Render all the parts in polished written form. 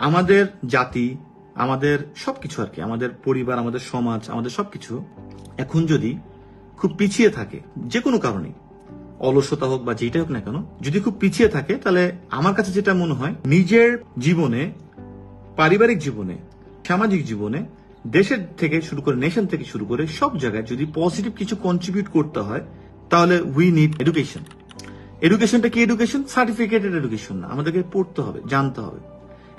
আমাদের জাতি, আমাদের সবকিছু আর কি, আমাদের পরিবার, আমাদের সমাজ, আমাদের সবকিছু এখন যদি খুব পিছিয়ে থাকে যে কোনো কারণে, অলসতা হোক বা যেটাই হোক না কেন, যদি খুব পিছিয়ে থাকে, তাহলে আমার কাছে যেটা মনে হয়, নিজের জীবনে, পারিবারিক জীবনে, সামাজিক জীবনে, দেশের থেকে শুরু করে, নেশন থেকে শুরু করে সব জায়গায় যদি পজিটিভ কিছু কন্ট্রিবিউট করতে হয়, তাহলে উই নিড এডুকেশন। এডুকেশনটা কি? এডুকেশন সার্টিফিকেটেড এডুকেশন না, আমাদেরকে পড়তে হবে, জানতে হবে।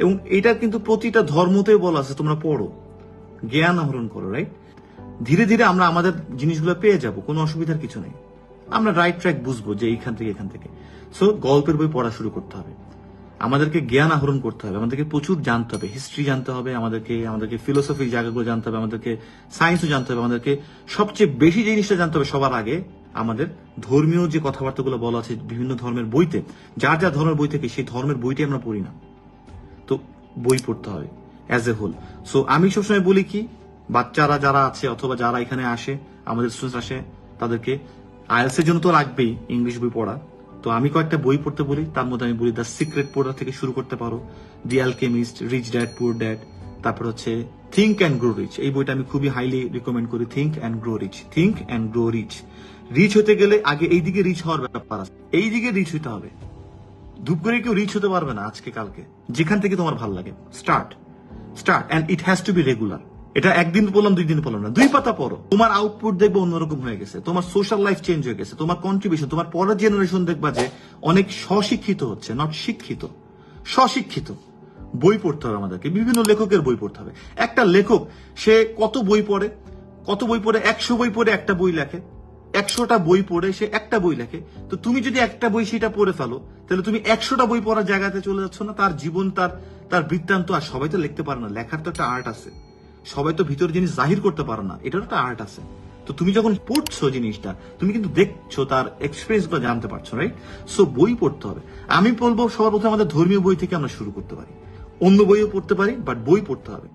এবং এটা কিন্তু প্রতিটা ধর্মতেই বলা আছে, তোমরা পড়ো, জ্ঞান আহরণ করো, রাইট? ধীরে ধীরে আমরা আমাদের জিনিসগুলো পেয়ে যাব, কোনো অসুবিধার কিছু নেই। আমরা রাইট ট্র্যাক বুঝবো যে এইখান থেকে এখান থেকে। সো গল্পের বই পড়া শুরু করতে হবে, আমাদেরকে জ্ঞান আহরণ করতে হবে, আমাদেরকে প্রচুর জানতে হবে, হিস্ট্রি জানতে হবে, আমাদেরকে ফিলোসফি জায়গাগুলো জানতে হবে, আমাদেরকে সায়েন্সও জানতে হবে, আমাদেরকে সবচেয়ে বেশি জিনিসটা জানতে হবে সবার আগে, আমাদের ধর্মীয় যে কথাবার্তাগুলো বলা আছে বিভিন্ন ধর্মের বইতে, যার যার ধর্মের বই থেকে, সেই ধর্মের বইটি আমরা পড়ি না। তো বই পড়তে হবে অ্যাজ এ হোল। সো আমি সবসময় বলি কি, বাচ্চারা যারা আছে অথবা যারা এখানে আসে, আমাদের স্টুডেন্টস আসে, তাদেরকে আইএলটিএস এর জন্য তো লাগবেই ইংলিশ বই পড়া। তো আমি কয়েকটা বই পড়তে বলি, তার মধ্যে আমি বলি দ্য সিক্রেট পড়া থেকে শুরু করতে পারো, দি অ্যালকেমিস্ট, রিচ ড্যাড পুর ড্যাড, তারপর হচ্ছে থিঙ্ক অ্যান্ড গ্রো রিচ। এই বইটা আমি খুবই হাইলি রিকমেন্ড করি, think and grow rich, think and grow rich. Rich হতে গেলে আগে এইদিকে রিচ হওয়ার ব্যাপার আছে, এইদিকে রিচ হতে হবে। ধূপ করে কেউ রিচ হতে পারবে না আজকে কালকে, যেখান থেকে তোমার ভালো লাগে start and it has to be regular. এটা একদিন পড়লাম, 2 দিন পড়লাম না, 2 পাতা পড়ো, তোমার আউটপুট দেখবে অন্যরকম হয়ে গেছে, তোমার সোশ্যাল লাইফ চেঞ্জ হয়ে গেছে, তোমার কন্ট্রিবিউশন, তোমার পরের জেনারেশন দেখবা যে অনেক স্বশিক্ষিত হচ্ছে, নট শিক্ষিত, স্বশিক্ষিত। বই পড়তে হবে আমাদেরকে, বিভিন্ন লেখকের বই পড়তে হবে। একটা লেখক সে কত বই পড়ে, 100 বই পড়ে একটা বই লেখে, 100টা বই পড়ে সে একটা বই লেখে। তো তুমি যদি একটা বই সেটা পড়ে ফেলো, তাহলে তুমি 100টা বই পড়ার জায়গাতে চলে যাচ্ছ না? তার জীবন, তার বৃত্তান্ত। আর সবাই তো লিখতে পারে না, লেখার তো একটা আর্ট আছে, সবাই তো ভিতর জিনিস জাহির করতে পারে না, এটারও একটা আর্ট আছে। তো তুমি যখন পড়ছো জিনিসটা, তুমি কিন্তু দেখছো, তার এক্সপিরিয়েন্স গুলো জানতে পারছো, রাইট? সো বই পড়তে হবে। আমি বলবো সবার প্রথমে আমাদের ধর্মীয় বই থেকে আমরা শুরু করতে পারি, অন্য বইও পড়তে পারি, বাট বই পড়তে হবে।